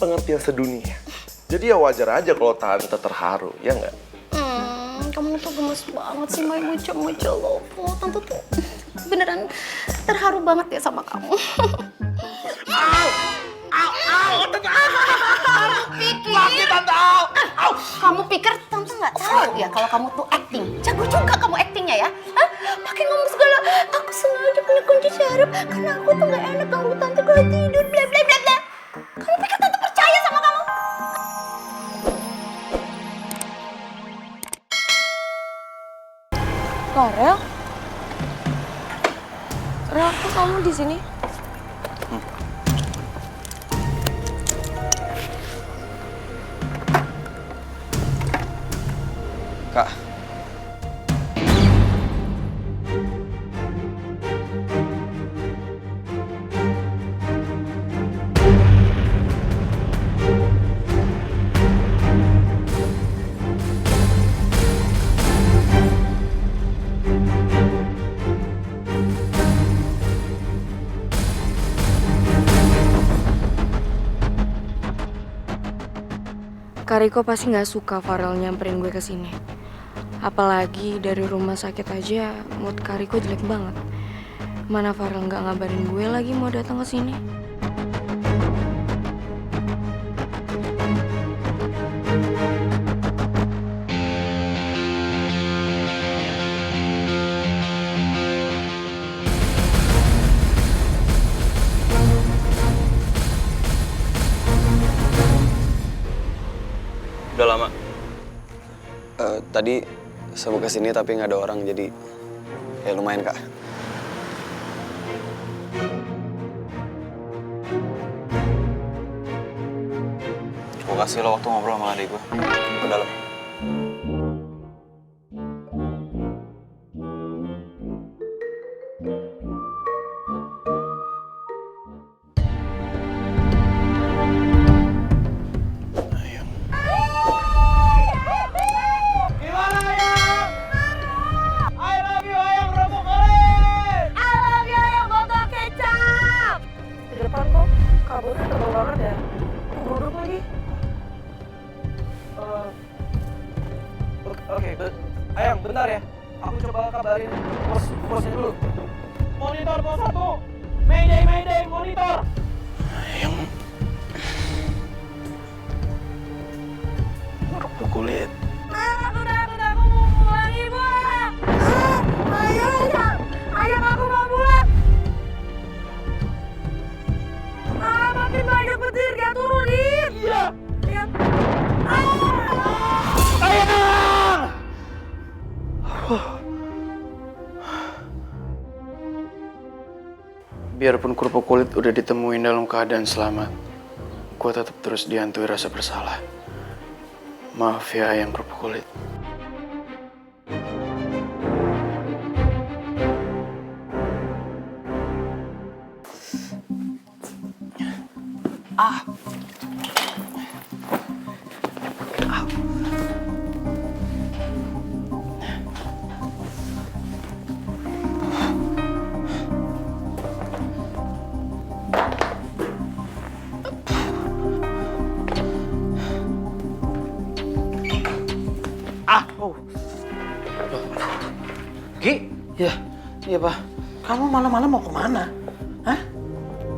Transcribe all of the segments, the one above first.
pengertian sedunia. Jadi ya wajar aja kalau tante terharu, ya nggak? Kamu tuh gemes banget sih, Mai. Muncul lo. Tante tuh beneran terharu banget ya sama kamu. Kamu pikir tante nggak tahu ya kalau kamu tuh acting? Jago juga kamu actingnya ya? Hah? Pakai ngomong segala, aku sengaja punya kunci syaraf karena aku tuh nggak enak ganggu tante kalau tidur, bla bla bla bla. Kamu pikir tante percaya sama kamu? Rel? Rel, kok kamu di sini? Kak. Kak Riko pasti nggak suka Farel nyamperin gue ke sini. Apalagi dari rumah sakit aja mood Kak Riko jelek banget. Mana Farel nggak ngabarin gue lagi mau datang ke sini? Udah lama. Tadi saya kesini tapi nggak ada orang, jadi ya lumayan, Kak. Gue kasih lo waktu ngobrol sama adik gue. Ke dalam. Ayang, bentar ya. Aku coba kabarin bosnya dulu. Monitor bos 1. Mayday, monitor. Ayang. Kerupuk kulit. Udah, aku mau pulang, Ibu. Ayang, aku mau pulang. Makin banyak petir, dia turunin. Iya. Biarpun kerupuk kulit udah ditemuin dalam keadaan selamat, gue tetap terus dihantui rasa bersalah. Maaf ya, Ayang kerupuk kulit. Gi, Iya, Pak. kamu malam-malam mau kemana? Hah?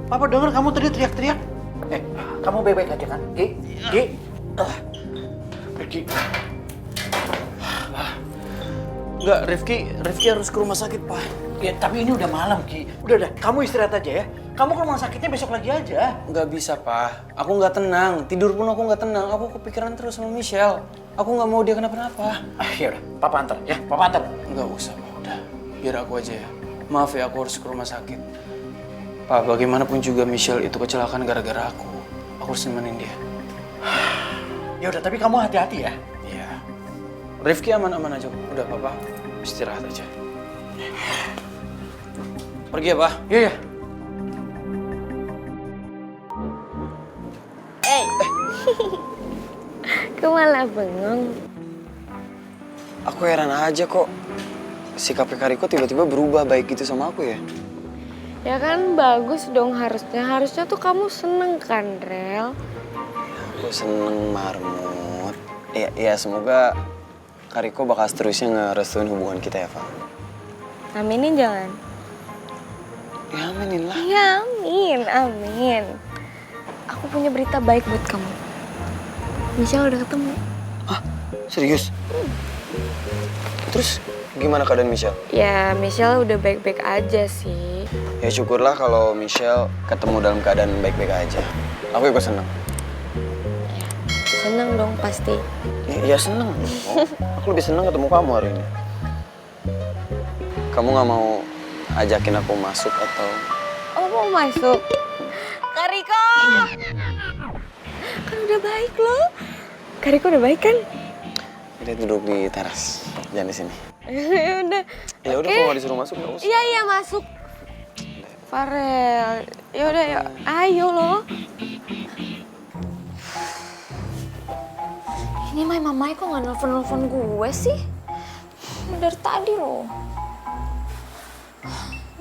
Papa dengar kamu tadi teriak-teriak. Kamu baik-baik aja kan? Gi. Enggak, Rifki harus ke rumah sakit, Pak. Ya, tapi ini udah malam, Gi. Udah, kamu istirahat aja ya. Kamu ke rumah sakitnya besok lagi aja. Nggak bisa, Pak. Aku nggak tenang. Tidur pun aku nggak tenang. Aku kepikiran terus sama Michelle. Aku nggak mau dia kenapa-napa. Ya udah, Papa antar ya. Papa antar. Nggak usah, Pak. Udah, biar aku aja ya. Maaf ya, aku harus ke rumah sakit. Pak, bagaimanapun juga Michelle itu kecelakaan gara-gara aku. Aku harus nemenin dia. Ya udah, tapi kamu hati-hati ya. Iya. Rifki aman-aman aja. Udah, Papa. Istirahat aja. Pergi ya, Pak? Iya. Kok malah bengong? Aku heran aja kok. Sikapnya Kak Riko tiba-tiba berubah baik gitu sama aku ya. Ya kan bagus dong harusnya. Harusnya tuh kamu seneng kan, Rel? Aku seneng Marmut. Ya semoga Kariko bakal seterusnya ngerestuin hubungan kita ya, Val. Aminin jangan. Ya aminin lah. Ya amin, amin. Aku punya berita baik buat kamu. Michelle udah ketemu. Hah? Serius? Terus gimana keadaan Michelle? Ya Michelle udah baik-baik aja sih. Ya syukurlah kalau Michelle ketemu dalam keadaan baik-baik aja. Aku juga seneng. Seneng dong pasti. Ya seneng. Oh, aku lebih seneng ketemu kamu hari ini. Kamu gak mau ajakin aku masuk atau... Oh mau masuk? Kariko! Kan udah baik loh. Kariko udah baik kan? Kita duduk di teras, jangan di sini. Udah. Ya udah, kalau nggak disuruh masuk nggak usah. Iya masuk. Farel, yaudah yuk, ayo loh. Ini mamai kok nggak nelfon gue sih? Dari tadi loh.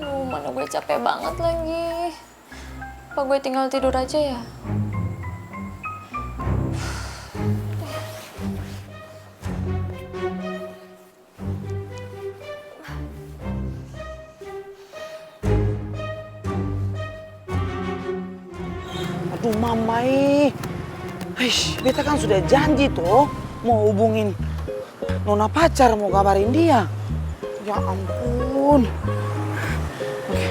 Mana gue capek banget lagi. Apa gue tinggal tidur aja ya? Aduh mamai, beta kan sudah janji tuh mau hubungin nona pacar, mau kabarin dia. Ya ampun. Oke,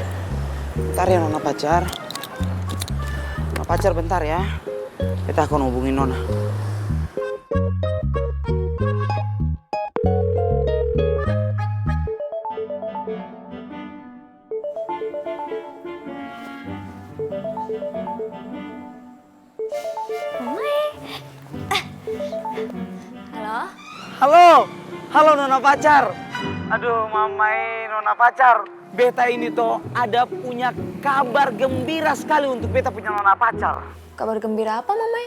bentar ya nona pacar. Nona pacar bentar ya. Beta akan hubungin nona. Halo nona pacar. Aduh mamai nona pacar. Beta ini tuh ada punya kabar gembira sekali untuk beta punya nona pacar. Kabar gembira apa, Mamai?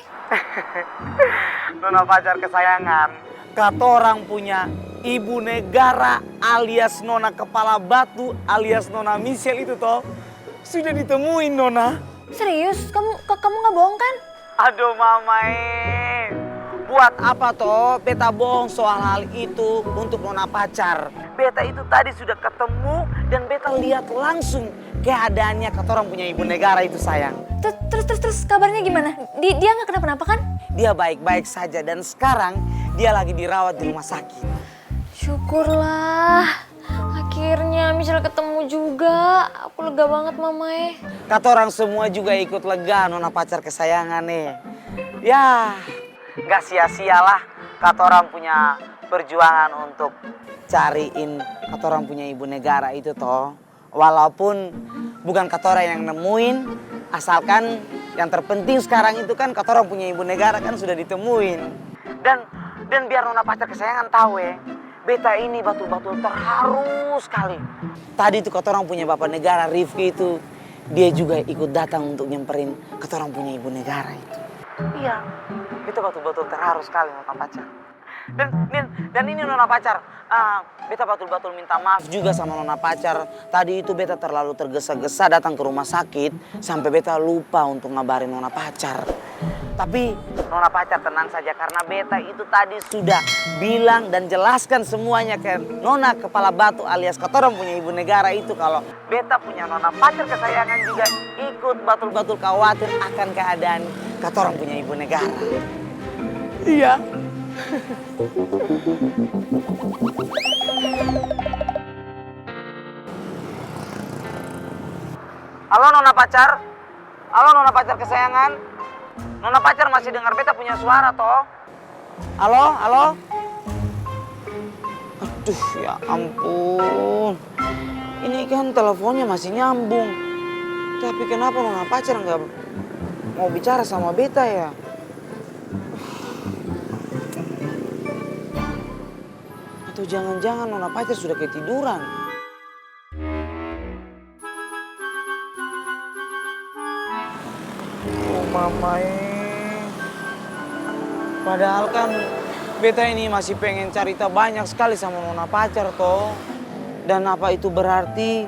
Nona pacar kesayangan. Katorang punya ibu negara alias nona kepala batu alias nona Michelle itu toh sudah ditemuin nona. Serius? Kamu nggak bohong kan? Aduh mamai. Buat apa toh beta bohong soal hal itu untuk nona pacar. Beta itu tadi sudah ketemu dan beta lihat langsung keadaannya katorang punya ibu negara itu sayang. Terus kabarnya gimana? Dia nggak kenapa-napa kan? Dia baik-baik saja dan sekarang dia lagi dirawat di rumah sakit. Syukurlah. Akhirnya Michelle ketemu juga. Aku lega banget Mamai. Katorang semua juga ikut lega nona pacar kesayangan nih. Ya, gak sia-sialah katorang punya perjuangan untuk cariin katorang punya ibu negara itu toh. Walaupun bukan katorang yang nemuin, asalkan yang terpenting sekarang itu kan katorang punya ibu negara kan sudah ditemuin. Dan biar nona pacar kesayangan tahu ya, beta ini betul-betul terharu sekali. Tadi itu katorang punya bapak negara Rifki itu, dia juga ikut datang untuk nyemperin katorang punya ibu negara itu. Iya, beta betul-betul terharu sekali nona pacar. Dan ini nona pacar, beta betul-betul minta maaf juga sama nona pacar. Tadi itu beta terlalu tergesa-gesa datang ke rumah sakit sampai beta lupa untuk ngabarin nona pacar. Tapi nona pacar tenang saja karena beta itu tadi sudah bilang dan jelaskan semuanya ke nona kepala batu alias katorang punya ibu negara itu kalau beta punya nona pacar kesayangan juga ikut betul-betul khawatir akan keadaan katorang punya ibu negara. Iya. Halo nona pacar. Halo nona pacar kesayangan. Nona pacar masih dengar beta punya suara toh? Halo? Aduh ya ampun. Ini kan teleponnya masih nyambung. Tapi kenapa nona pacar nggak mau bicara sama beta ya? Atau jangan-jangan nona pacar sudah ketiduran? Oh mamai. Padahal kan beta ini masih pengen cerita banyak sekali sama nona pacar toh. Dan apa itu berarti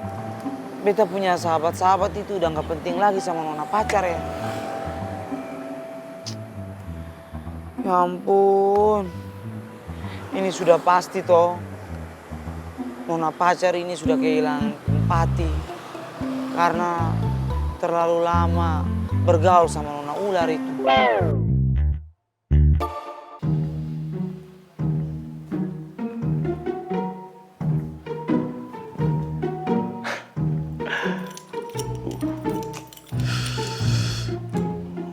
beta punya sahabat-sahabat itu udah gak penting lagi sama nona pacar ya? Ya ampun. Ini sudah pasti toh. Nona pacar ini sudah kehilangan empati. Karena terlalu lama bergaul sama nona ular itu.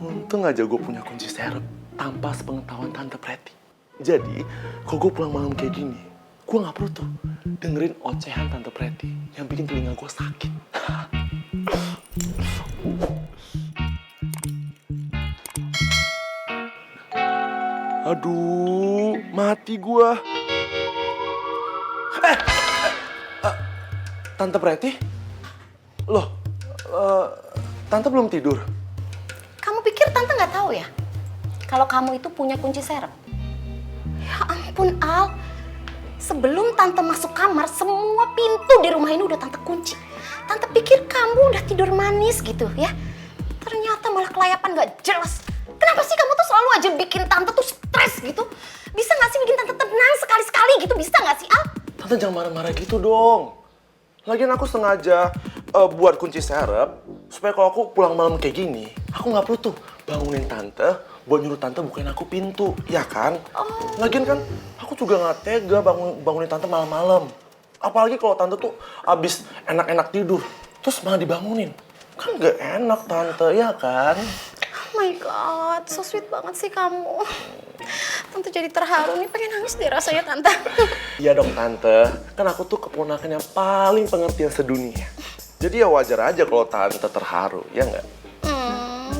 Untung aja gue punya kunci serep tanpa sepengetahuan Tante Pretty. Jadi, kalau gue pulang malam kayak gini, gue nggak perlu tuh dengerin ocehan Tante Pretty yang bikin telinga gue sakit. Aduh, mati gue. Tante Pretty? Loh, Tante belum tidur? Kamu pikir Tante nggak tahu ya? Kalau kamu itu punya kunci serep. Ya ampun Al. Sebelum Tante masuk kamar, semua pintu di rumah ini udah Tante kunci. Tante pikir kamu udah tidur manis gitu ya. Ternyata malah kelayapan nggak jelas. Kenapa sih kamu tuh selalu aja bikin Tante tuh stres gitu? Bisa nggak sih bikin Tante tenang sekali-sekali gitu? Bisa nggak sih Al? Tante jangan marah-marah gitu dong. Lagian aku sengaja buat kunci serep supaya kalau aku pulang malam kayak gini, aku nggak perlu tuh bangunin Tante buat nyuruh Tante bukain aku pintu, ya kan? Lagian kan aku juga nggak tega bangunin Tante malam-malam. Apalagi kalau Tante tuh abis enak-enak tidur, terus malah dibangunin. Kan nggak enak Tante, ya kan? Oh my God, so sweet banget sih kamu. Tante jadi terharu nih, pengen nangis deh rasanya Tante. Iya dong Tante, kan aku tuh keponakan yang paling pengertian sedunia. Jadi ya wajar aja kalau Tante terharu, ya nggak?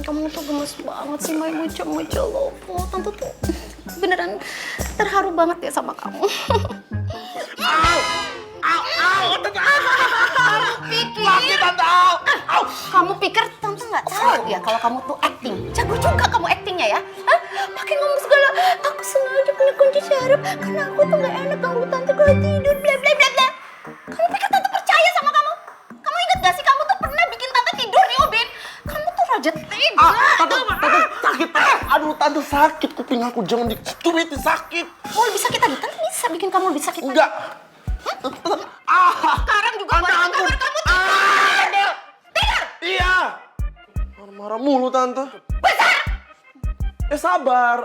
Kamu tuh gemes banget sih, Mai muncul lopo. Tante tuh beneran terharu banget ya sama kamu. Kamu pikir Tante nggak tahu ya kalau kamu tuh acting? Jago juga kamu actingnya ya? Hah? Pakai ngomong segala, aku sengaja punya kunci serep karena aku tuh nggak enak ganggu Tante kalau tidur, bla bla bla bla. Kamu pikir Tante percaya sama kamu? Kamu ingat gak sih kamu tuh pernah bikin Tante tidur nih, Ubin? Kamu tuh raja tega. Tante sakit. Aduh, Tante sakit kuping aku, jangan diturutin sakit. Mau lebih sakit lagi? Tante bisa bikin kamu lebih sakit lagi. Enggak. Sekarang juga balik ke kamar kamu tidur. Tidur. Iya. Marah-marah mulu Tante. Besar. Sabar.